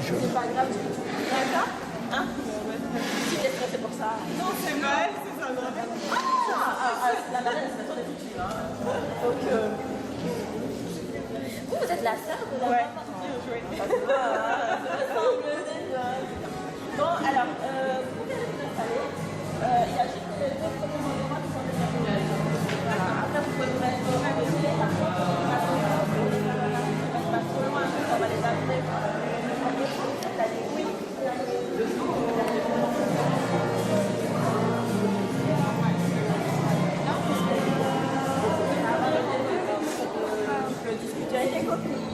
C'est pas grave, d'accord? Hein? Si t'es stressé pour ça. Non, c'est vrai, c'est ça. La marraine, c'est la tour des futurs. Donc, vous êtes la sœur de la maman? Bon, alors, vous pouvez vous installer. Il y a juste les deux premiers moments qui sont déjà venus. Voilà. Après, vous pouvez vous mettre au rang. Par contre, pas trop loin, on va les amener. Oui. Je peux discuter avec les copines.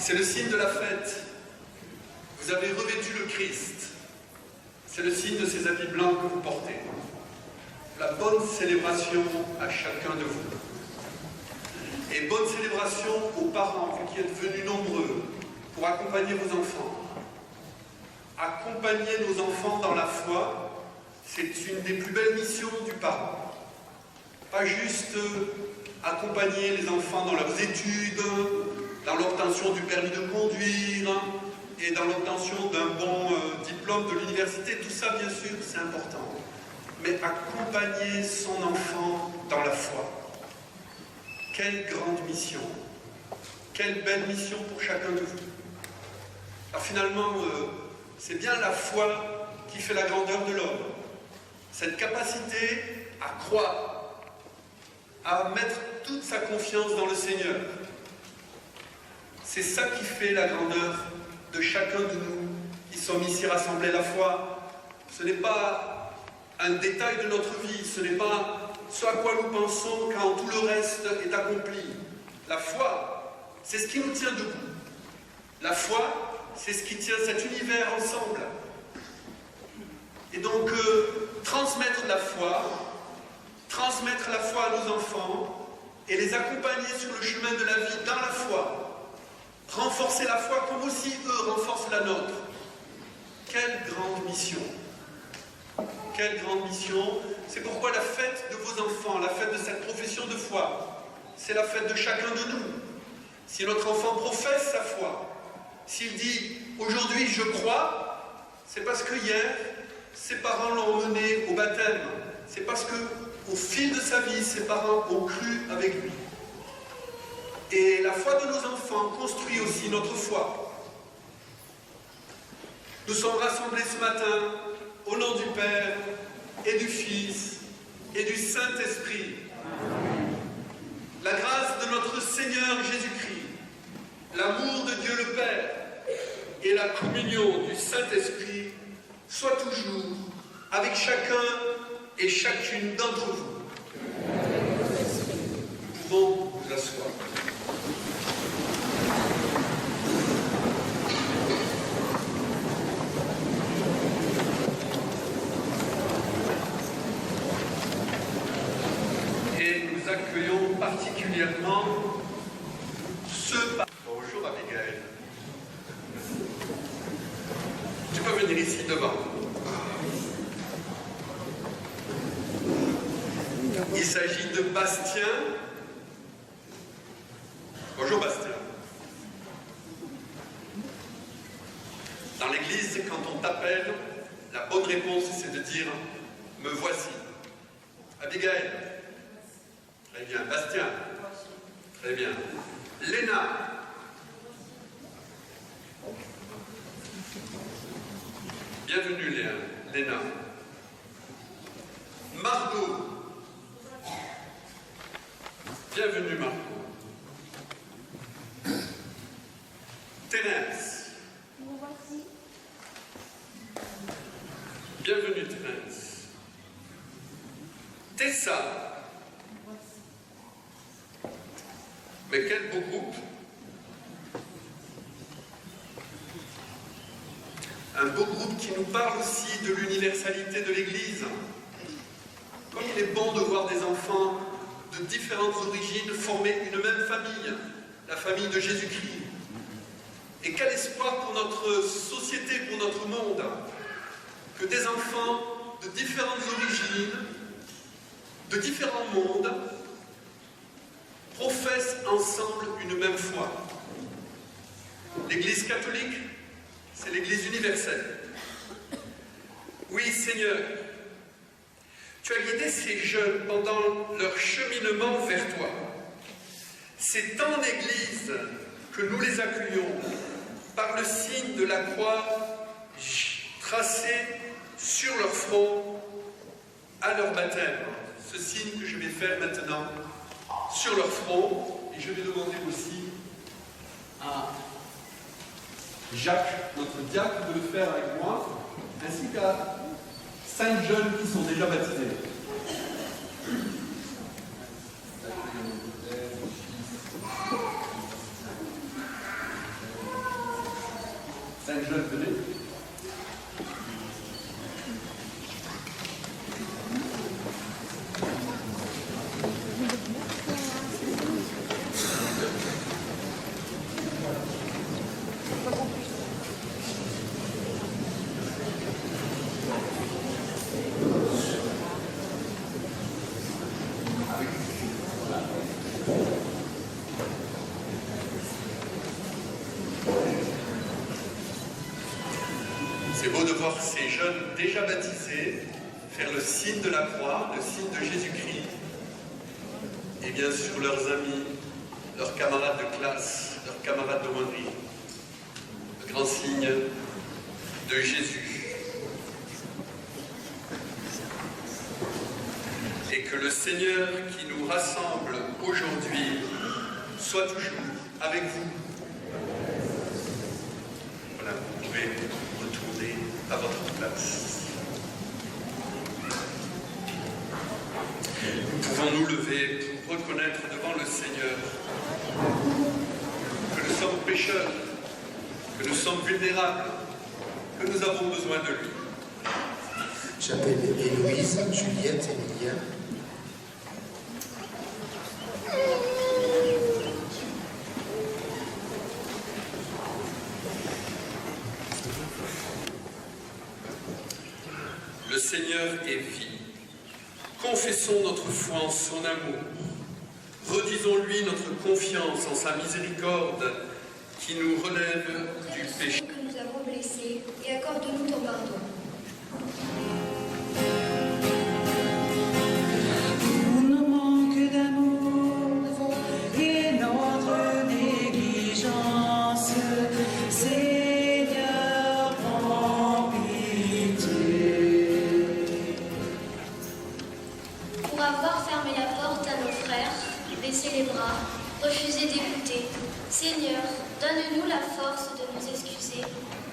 C'est le signe de la fête. Vous avez revêtu le Christ. C'est le signe de ces habits blancs que vous portez. La bonne célébration à chacun de vous. Et bonne célébration aux parents, vous qui êtes venus nombreux pour accompagner vos enfants. Accompagner nos enfants dans la foi, c'est une des plus belles missions du parent. Pas juste accompagner les enfants dans leurs études, dans l'obtention du permis de conduire et dans l'obtention d'un bon diplôme de l'université. Tout ça, bien sûr, c'est important. Mais accompagner son enfant dans la foi. Quelle grande mission. Quelle belle mission pour chacun de vous. Alors finalement, c'est bien la foi qui fait la grandeur de l'homme. Cette capacité à croire, à mettre toute sa confiance dans le Seigneur. C'est ça qui fait la grandeur de chacun de nous qui sommes ici rassemblés. La foi, ce n'est pas un détail de notre vie, ce n'est pas ce à quoi nous pensons quand tout le reste est accompli. La foi, c'est ce qui nous tient debout. La foi, c'est ce qui tient cet univers ensemble. Et donc, transmettre la foi à nos enfants et les accompagner sur le chemin de la vie dans la foi. Renforcer la foi comme aussi eux renforcent la nôtre. Quelle grande mission! Quelle grande mission! C'est pourquoi la fête de vos enfants, la fête de cette profession de foi, c'est la fête de chacun de nous. Si notre enfant professe sa foi, s'il dit « aujourd'hui je crois », c'est parce que hier, ses parents l'ont emmené au baptême. C'est parce qu'au fil de sa vie, ses parents ont cru avec lui. Et la foi de nos enfants construit aussi notre foi. Nous sommes rassemblés ce matin au nom du Père et du Fils et du Saint-Esprit. La grâce de notre Seigneur Jésus-Christ, l'amour de Dieu le Père et la communion du Saint-Esprit soient toujours avec chacun et chacune d'entre vous. Nous pouvons nous asseoir. Et nous accueillons particulièrement ceux... Bonjour Abigail. Tu peux venir ici devant. Il s'agit de Bastien. Bonjour Bastien. Dans l'église, quand on t'appelle, la bonne réponse c'est de dire « me voici ». Abigail. Très bien. Bastien. Très bien. Léna. Bienvenue Léna. Margot. Bienvenue Margot. Thérèse. Bienvenue Thérèse. Tessa. Mais quel beau groupe. Un beau groupe qui nous parle aussi de l'universalité de l'Église. Comme il est bon de voir des enfants de différentes origines former une même famille, la famille de Jésus-Christ. Et quel espoir pour notre société, pour notre monde, que des enfants de différentes origines, de différents mondes, professent ensemble une même foi. L'Église catholique, c'est l'Église universelle. Oui, Seigneur, tu as guidé ces jeunes pendant leur cheminement vers toi. C'est en Église que nous les accueillons par le signe de la croix tracée sur leur front à leur baptême. Ce signe que je vais faire maintenant sur leur front, et je vais demander aussi à Jacques, notre diacre, de le faire avec moi, ainsi qu'à 5 jeunes qui sont déjà baptisés. Cinq jeunes, venez. C'est beau de voir ces jeunes déjà baptisés faire le signe de la croix, le signe de Jésus-Christ, et bien sûr leurs amis, leurs camarades de classe, leurs camarades de moinerie, le grand signe de Jésus. Et que le Seigneur qui nous rassemble aujourd'hui soit toujours avec vous. Voilà, vous pouvez retourner à votre place. Nous pouvons nous lever pour reconnaître devant le Seigneur que nous sommes pécheurs, que nous sommes vulnérables, que nous avons besoin de lui. J'appelle Héloïse, Juliette, Emilia. Le Seigneur est vie. Confessons notre foi en son amour. Redisons-lui notre confiance en sa miséricorde qui nous relève du péché. Que nous avons blessés et accorde-nous ton pardon. Pour nos manques d'amour et notre négligence, Seigneur, prends pitié. Pour avoir fermé la porte à nos frères, baissé les bras, refusé d'écouter, Seigneur, donne-nous la force de nous excuser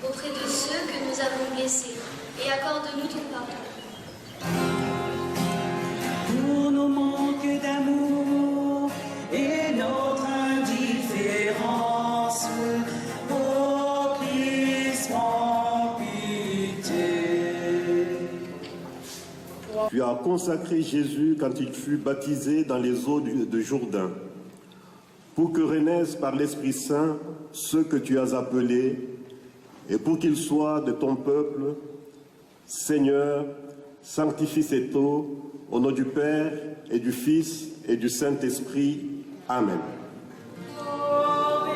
auprès de ceux que nous avons blessés et accorde-nous ton pardon. Pour nos manques d'amour et notre indifférence, ô Christ, prends pitié. Tu as consacré Jésus quand il fut baptisé dans les eaux de Jourdain, pour que renaissent par l'Esprit Saint ceux que tu as appelés, et pour qu'ils soient de ton peuple. Seigneur, sanctifie cette eau, au nom du Père et du Fils et du Saint-Esprit. Amen.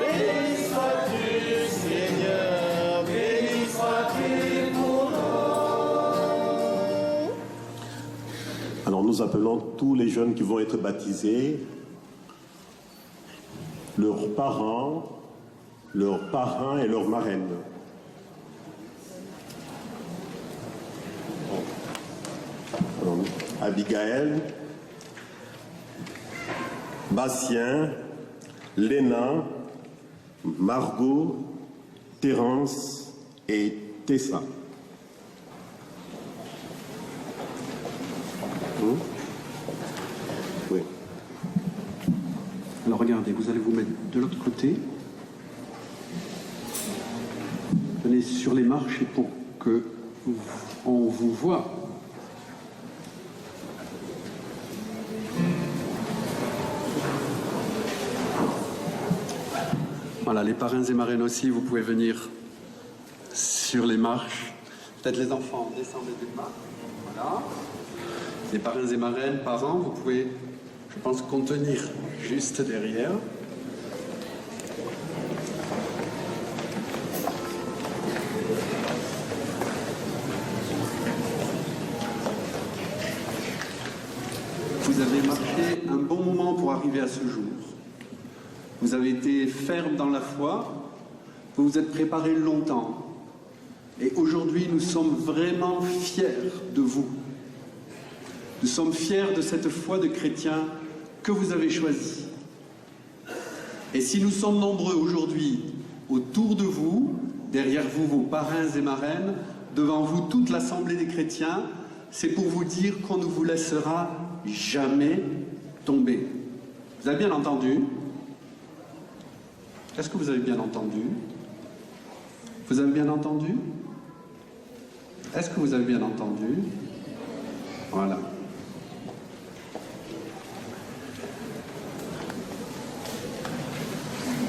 Béni sois-tu, Seigneur, béni sois-tu pour nous. Alors nous appelons tous les jeunes qui vont être baptisés, leurs parents et leurs marraines. Alors, Abigail, Bastien, Léna, Margot, Thérence et Tessa. Oui. Alors regardez, vous allez vous mettre de l'autre côté. Venez sur les marches et pour que on vous voit. Voilà, les parrains et marraines aussi, vous pouvez venir sur les marches. Peut-être les enfants, descendez des marches. Voilà. Les parrains et marraines, parents, vous pouvez, je pense, contenir juste derrière. Vous avez marché un bon moment pour arriver à ce jour. Vous avez été ferme dans la foi, vous vous êtes préparé longtemps. Et aujourd'hui, nous sommes vraiment fiers de vous. Nous sommes fiers de cette foi de chrétien que vous avez choisie. Et si nous sommes nombreux aujourd'hui autour de vous, derrière vous, vos parrains et marraines, devant vous, toute l'assemblée des chrétiens, c'est pour vous dire qu'on ne vous laissera jamais tomber. Vous avez bien entendu ? Est-ce que vous avez bien entendu ? Vous avez bien entendu ? Est-ce que vous avez bien entendu ? Voilà.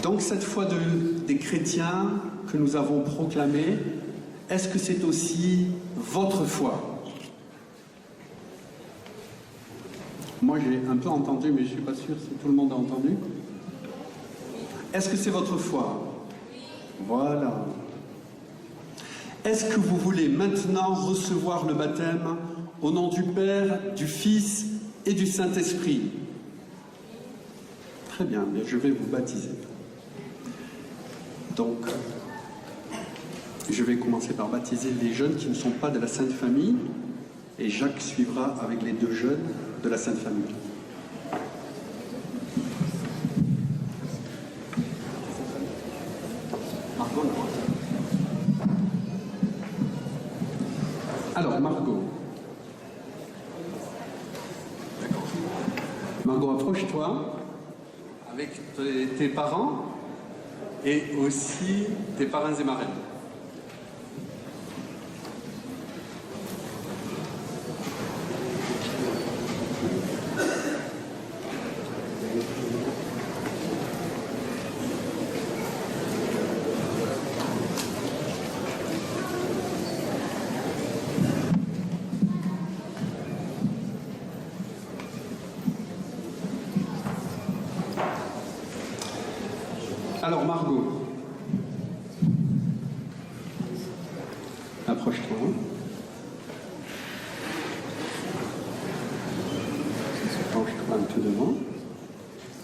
Donc cette foi des chrétiens que nous avons proclamée, est-ce que c'est aussi votre foi ? Moi j'ai un peu entendu, mais je ne suis pas sûr si tout le monde a entendu. Est-ce que c'est votre foi ? Voilà. Est-ce que vous voulez maintenant recevoir le baptême au nom du Père, du Fils et du Saint-Esprit ? Très bien, je vais vous baptiser. Donc, je vais commencer par baptiser les jeunes qui ne sont pas de la Sainte Famille, et Jacques suivra avec les 2 jeunes de la Sainte Famille. Alors, Margot. D'accord. Margot, approche-toi avec tes parents et aussi tes parrains et marraines. Alors Margot, approche-toi. Penche-toi un peu devant,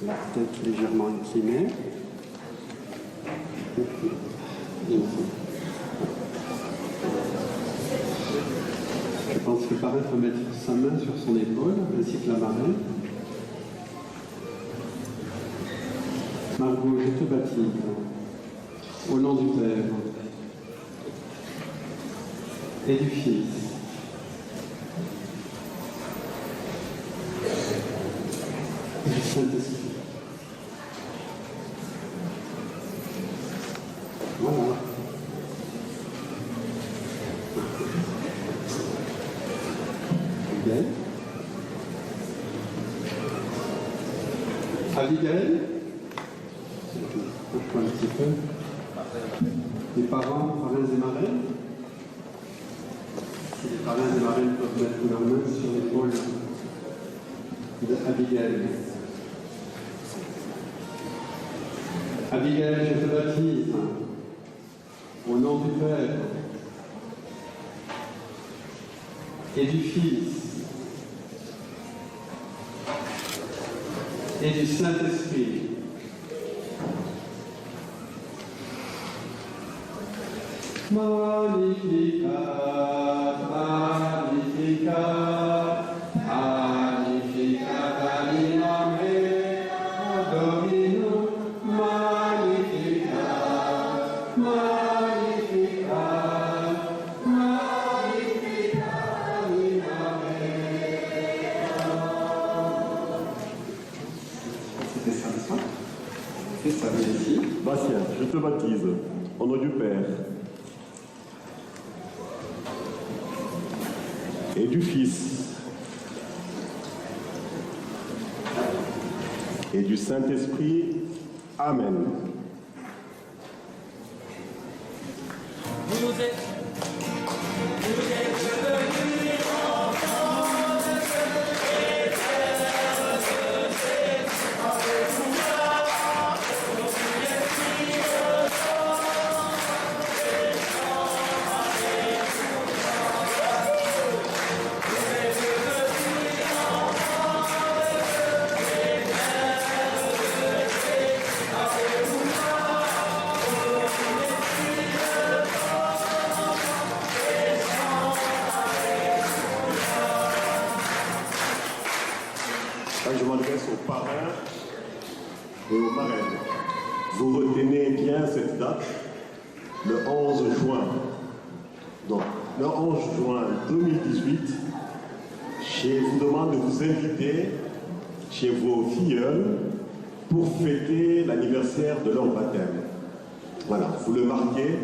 la tête légèrement inclinée. Je pense que le parrain peut mettre sa main sur son épaule, ainsi que la marraine. Margot, je te baptise au nom du Père et du Fils et du Saint-Esprit. Voilà. Bien. Abigail. Un petit peu. Les parents, parrains et marraines. Si les parrains et marraines peuvent mettre leur main sur l'épaule d'Abigail. Abigail, je te baptise au nom du Père et du Fils et du Saint-Esprit. Magnificat, magnificat, magnificat animam Dominum, magnificat, magnificat, magnificat animam. C'était ça le soir. C'est ça, ici. Bastien, je te baptise au nom du Père et du Fils et du Saint-Esprit. Amen. Vous êtes devenus enfants de ce Je m'adresse aux parrains et aux marraines. Vous retenez bien cette date, le 11 juin. Donc, le 11 juin 2018, je vous demande de vous inviter chez vos filleuls pour fêter l'anniversaire de leur baptême. Voilà, vous le marquez.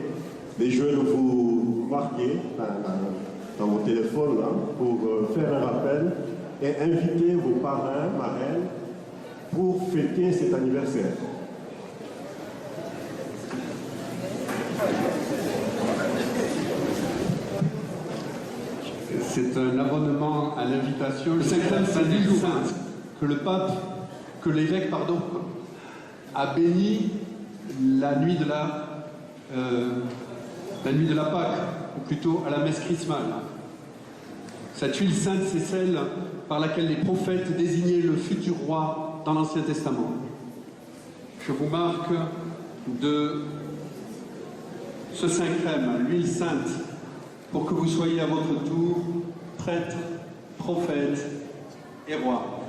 Les jeunes, vous marquez dans vos téléphones là, pour faire un rappel et inviter vos parrains, marraines pour fêter cet anniversaire. C'est un abonnement à l'invitation, le cinquième samedi saint, que l'évêque, a béni la nuit de la Pâque, ou plutôt à la messe chrismale. Cette huile sainte, c'est celle par laquelle les prophètes désignaient le futur roi dans l'Ancien Testament. Je vous marque de ce saint crème, l'huile sainte, pour que vous soyez à votre tour prêtre, prophète et roi.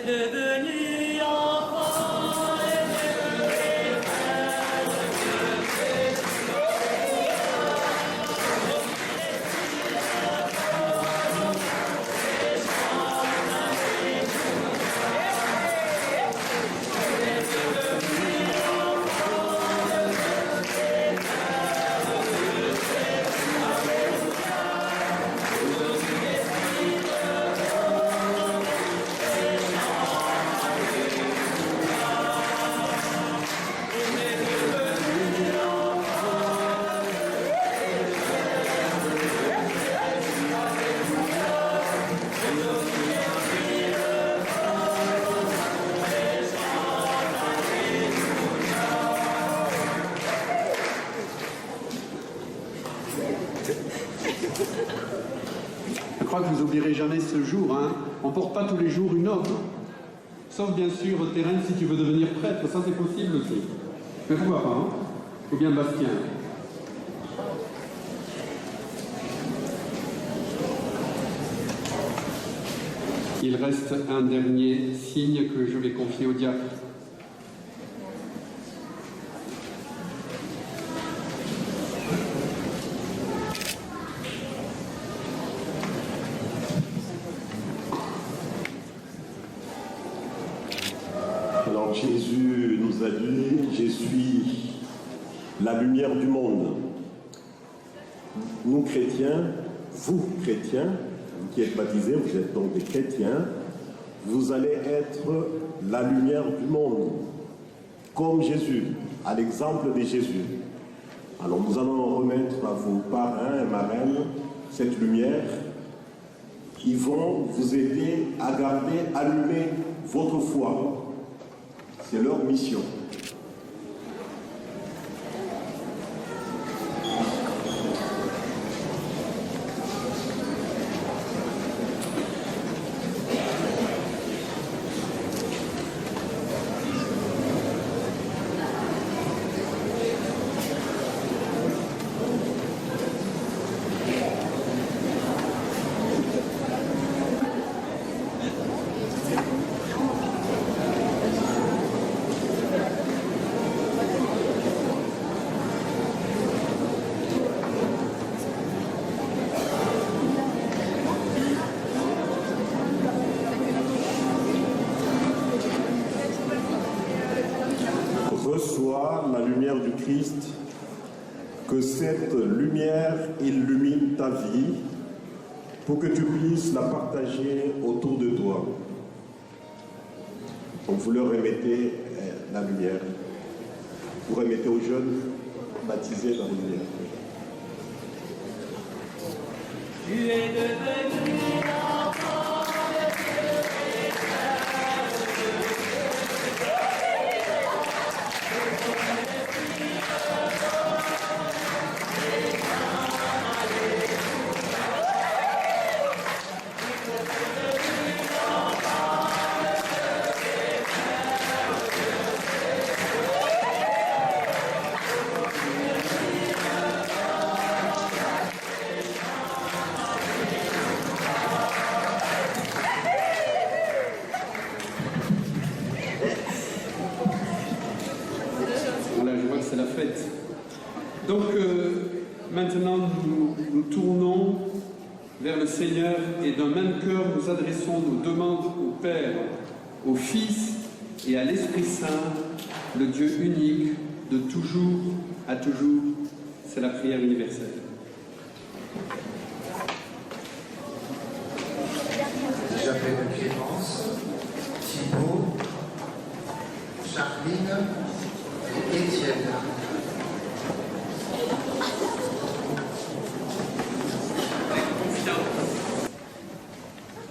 devenu enfant éternel. Je crois que vous n'oublierez jamais ce jour. Hein. On ne porte pas tous les jours une offre. Sauf bien sûr, Thérèse, si tu veux devenir prêtre, ça c'est possible aussi. Mais pourquoi pas, hein? Ou bien Bastien. Il reste un dernier signe que je vais confier au diacre. Alors Jésus nous a dit, je suis la lumière du monde. Nous chrétiens, vous chrétiens, vous qui êtes baptisés, vous êtes donc des chrétiens, vous allez être la lumière du monde, comme Jésus, à l'exemple de Jésus. Alors nous allons remettre à vos parrains et marraines cette lumière. Ils vont vous aider à garder allumée votre foi. C'est leur mission. Reçois la lumière du Christ, que cette lumière illumine ta vie pour que tu puisses la partager autour de toi. Donc vous leur remettez la lumière. Vous remettez aux jeunes baptisés la lumière. Tu es devenu enfant Voilà, je vois que c'est la fête. Donc maintenant nous tournons vers le Seigneur et d'un même cœur nous adressons nos demandes au Père, au Fils et à l'Esprit Saint, le Dieu unique de toujours à toujours. C'est la prière universelle. J'appelle Clémence, Thibaut, Charline et Étienne.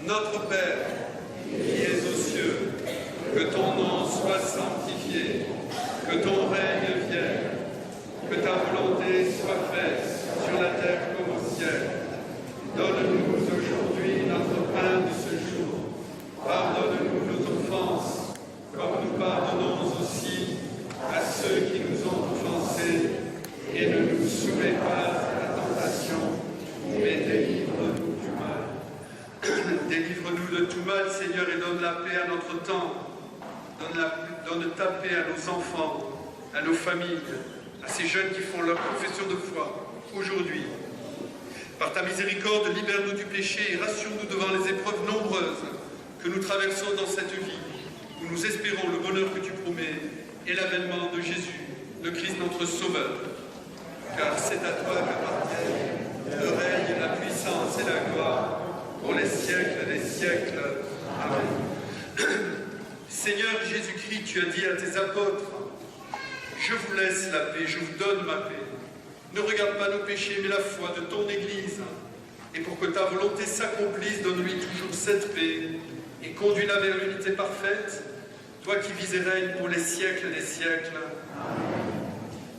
Notre Père, qui es aux cieux, que ton nom soit sanctifié, que ton règne vienne, que ta volonté soit faite sur la terre comme au ciel. Donne-nous aujourd'hui notre pain de ce jour. Pardonne-nous nos offenses, comme nous pardonnons aussi à ceux qui nous ont offensés, et ne nous soumets pas à la tentation, mais délivre-nous du mal. Délivre-nous de tout mal, Seigneur, et donne la la paix à notre temps, donne ta paix à nos enfants, à nos familles, à ces jeunes qui font leur confession de foi aujourd'hui. Par ta miséricorde, libère-nous du péché et rassure-nous devant les épreuves nombreuses que nous traversons dans cette vie, où nous espérons le bonheur que tu promets et l'avènement de Jésus, le Christ notre Sauveur. Car c'est à toi qu'appartiennent le règne, la puissance et la gloire pour les siècles des siècles. Amen. Seigneur Jésus-Christ, tu as dit à tes apôtres, je vous laisse la paix, je vous donne ma paix. Ne regarde pas nos péchés, mais la foi de ton Église. Et pour que ta volonté s'accomplisse, donne-lui toujours cette paix et conduis-la vers l'unité parfaite, toi qui vis et règnes pour les siècles des siècles.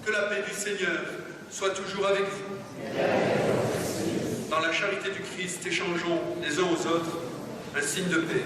Que la paix du Seigneur soit toujours avec vous. Dans la charité du Christ, échangeons les uns aux autres un signe de paix.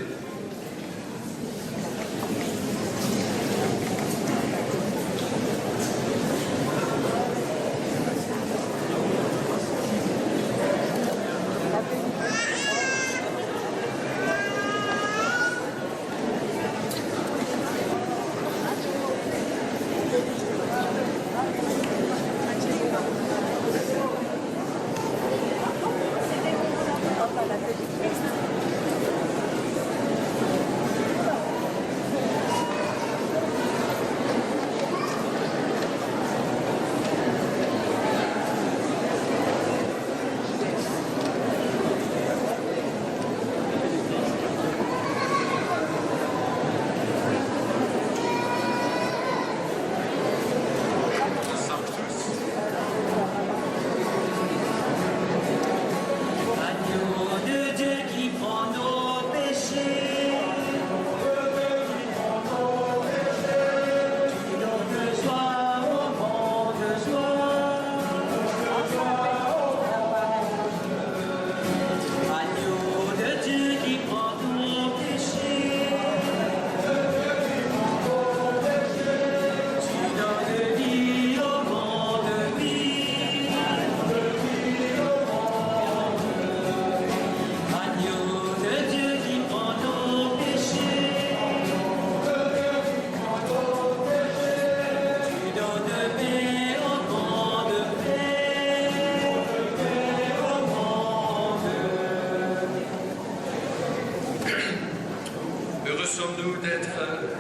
Sommes-nous d'être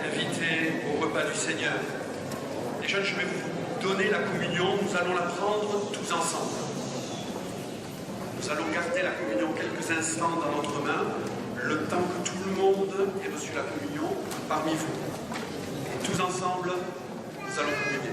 invités au repas du Seigneur. Les jeunes, je vais vous donner la communion, nous allons la prendre tous ensemble. Nous allons garder la communion quelques instants dans notre main, le temps que tout le monde ait reçu la communion parmi vous. Et tous ensemble, nous allons communier.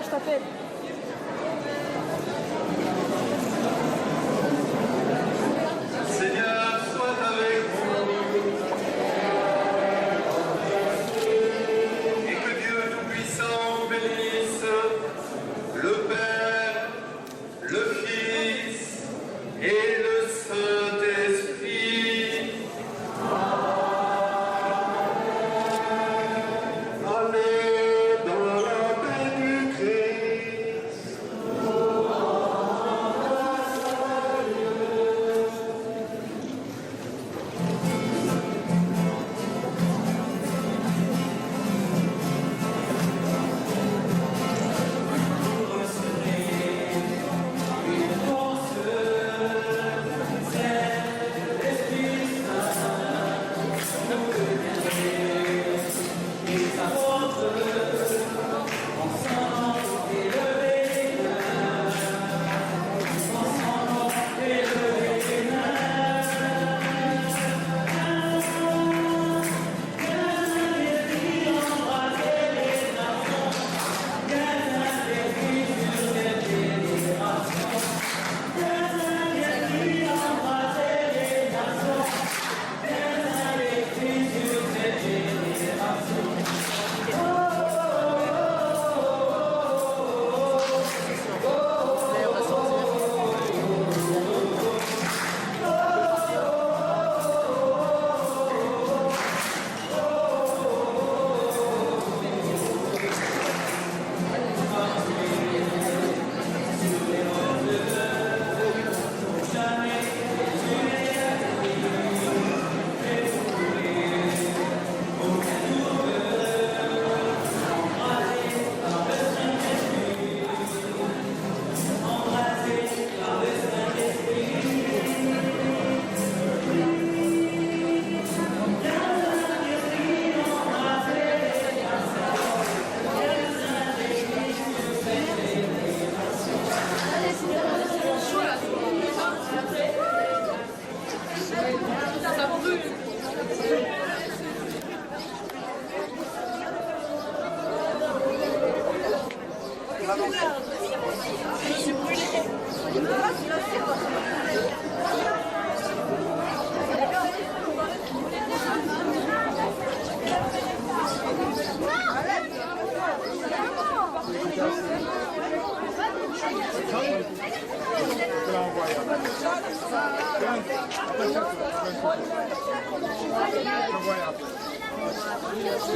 je t'appelle. Seigneur, sois avec vous. Et que Dieu Tout-Puissant vous bénisse, le Père, le Fils et le Saint-Esprit. Allez dans la paix du Christ.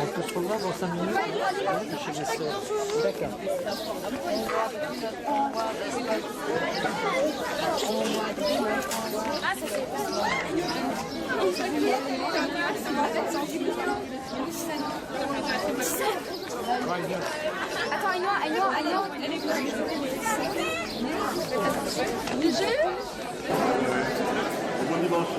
On peut se revoir dans 5 minutes chez les sœurs. D'accord. Attends, Bon dimanche.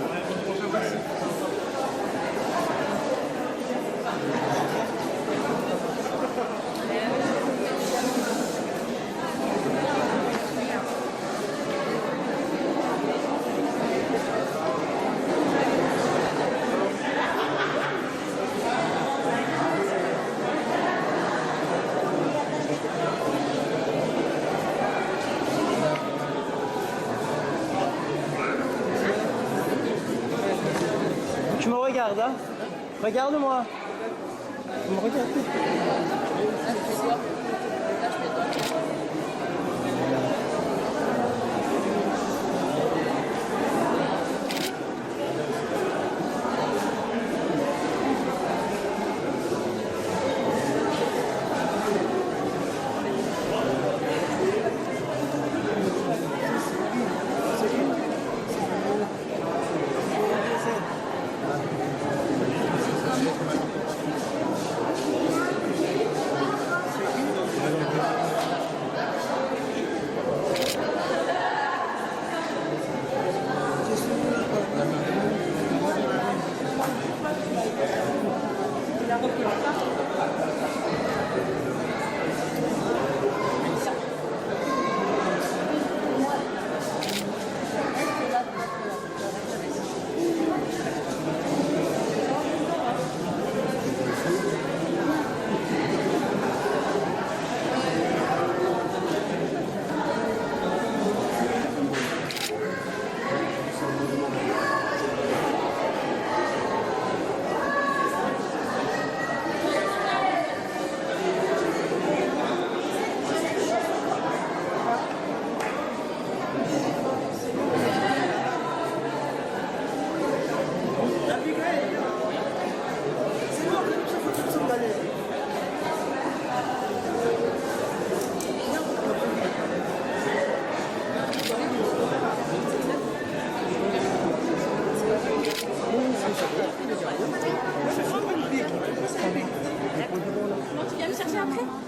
Tu me regardes, hein? Regarde-moi. Tu me regardes. après.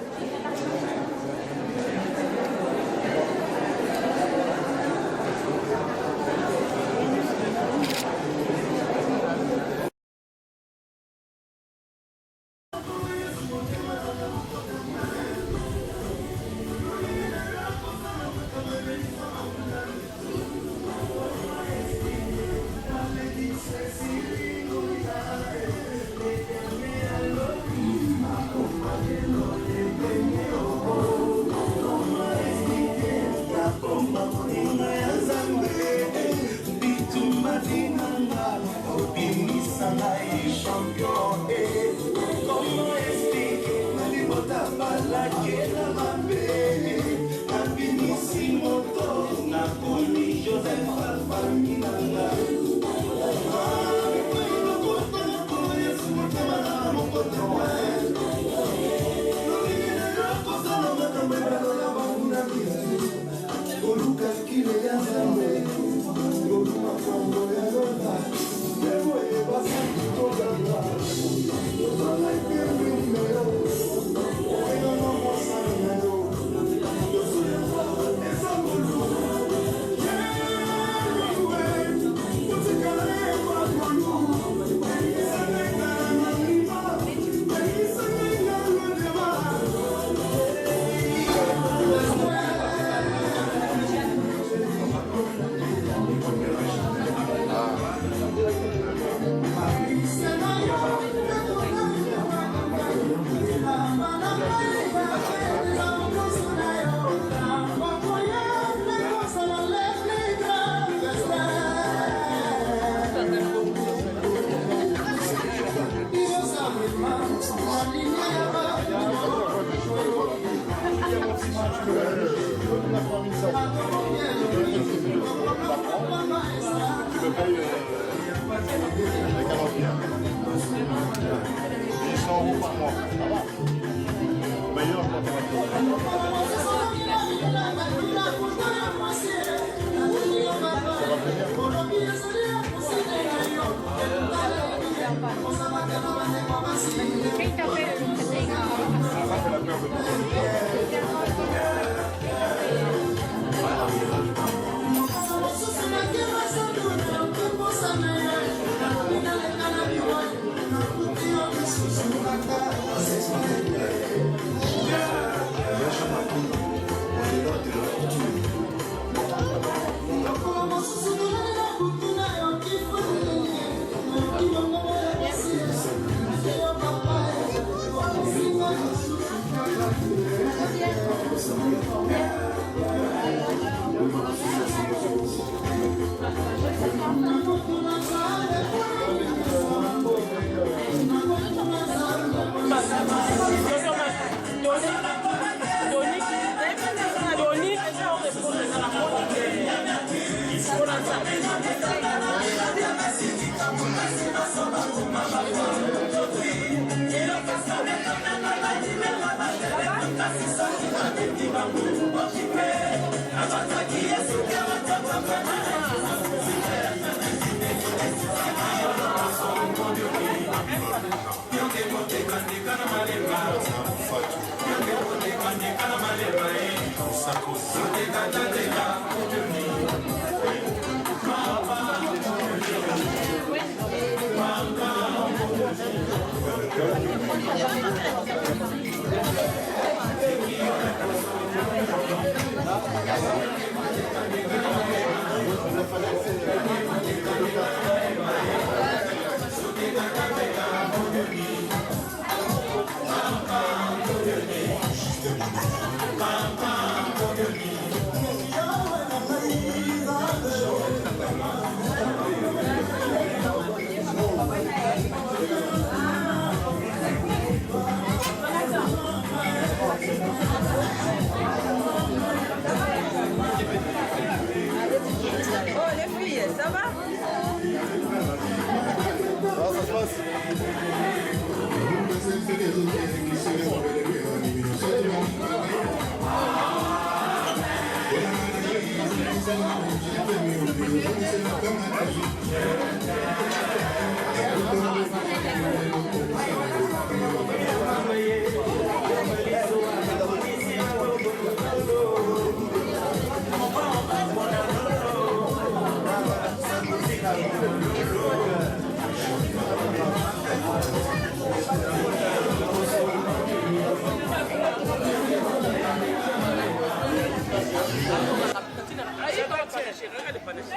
panaché, regarde le panaché.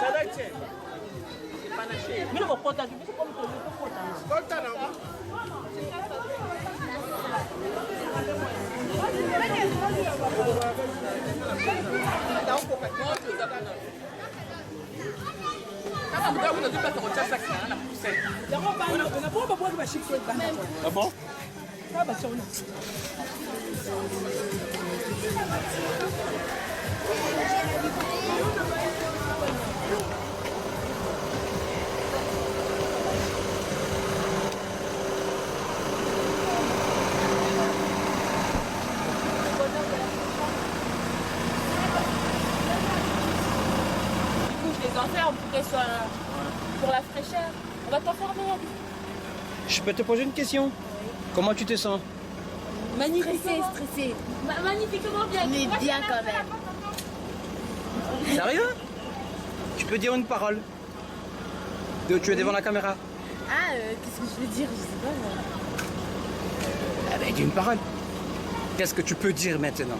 Chaleur, tiens. Le panaché. Mais le pot à du coup, comme tu veux, pot à ah bon? Les enfers, pour qu'elles soient pour la fraîcheur. On va t'enfermer. Je peux te poser une question? Comment tu te sens? Magnifiquement. Stressé. Magnifiquement bien. Mais bien quand même. Sérieux? Tu peux dire une parole? Tu es devant la caméra? Ah, qu'est-ce que je veux dire? Je sais pas moi. Ah ben, dis une parole. Qu'est-ce que tu peux dire maintenant?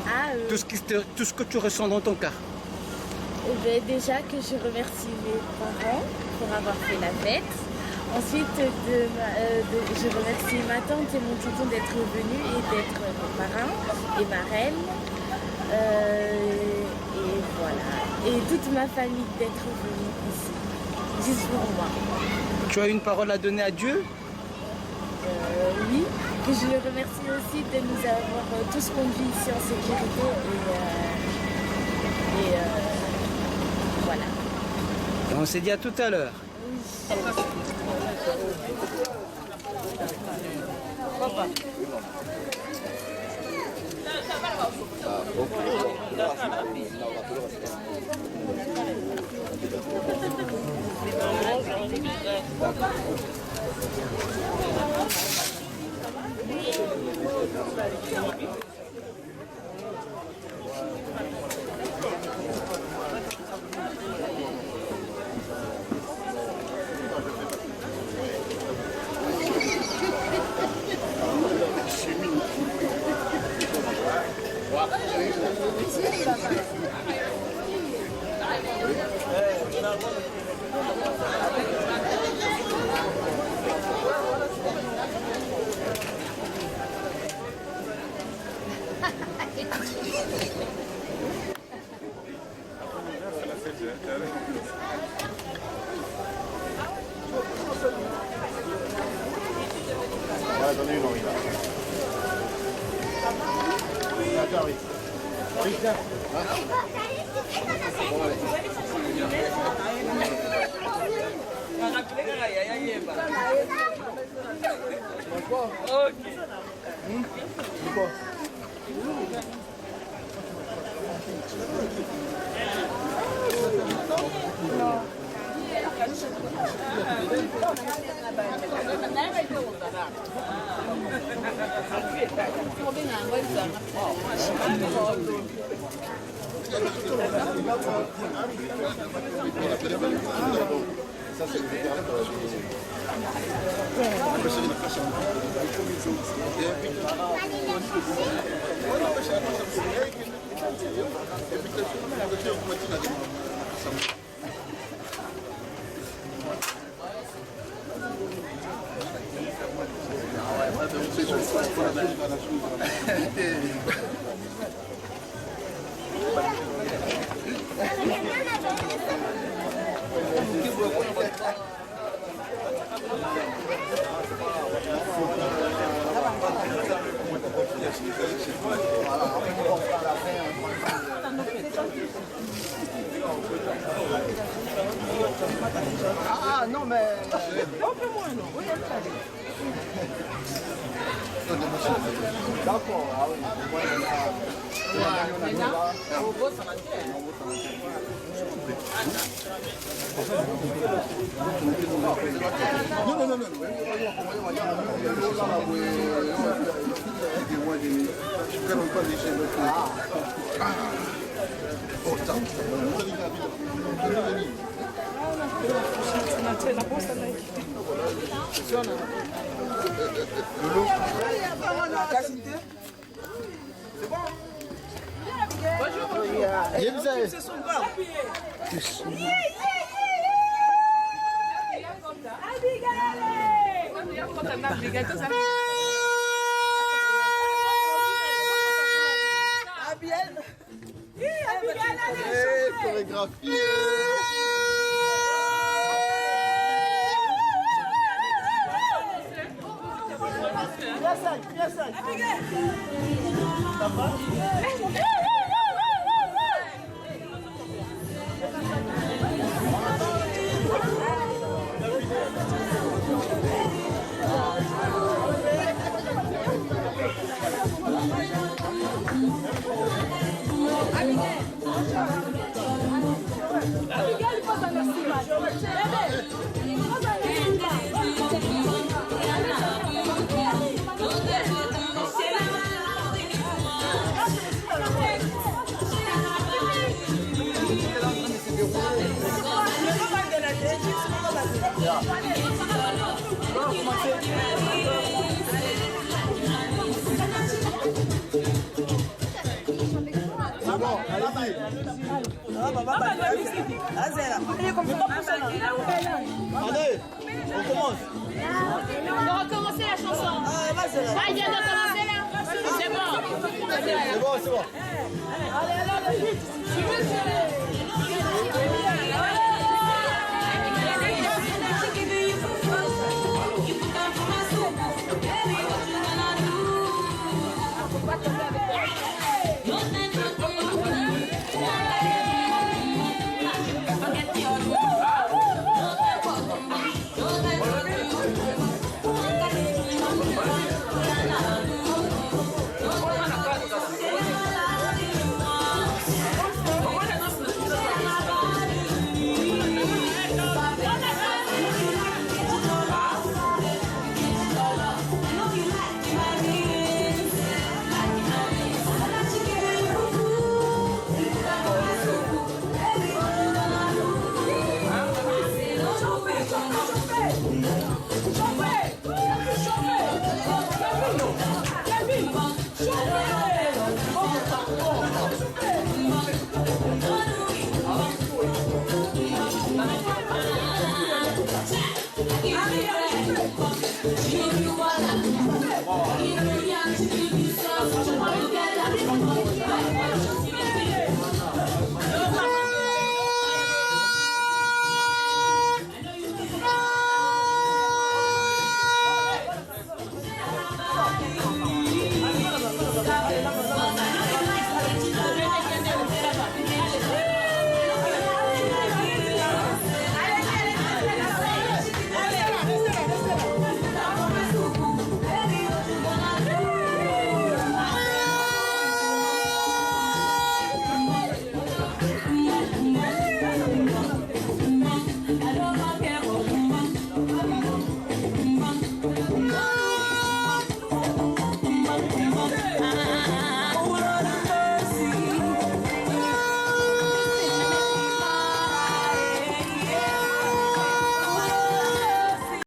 Ah, Tout ce que tu ressens dans ton cœur. déjà que je remercie mes parents pour avoir fait la fête. Ensuite, je remercie ma tante et mon tonton d'être venus et d'être mon parrain et ma reine. Et voilà. Et toute ma famille d'être venue ici. Juste pour moi. Tu as une parole à donner à Dieu? Oui. Que je le remercie aussi de nous avoir tous conduits ici en sécurité. Et voilà. Et on s'est dit à tout à l'heure. Ah non mais... D'accord, ah oui. C'est bon? Bonjour. C'est son gars. Chorégraphie. Allez, on commence. On va recommencer la chanson. Ah, il vient de commencer là. C'est bon. C'est bon, c'est bon. Allez, vite.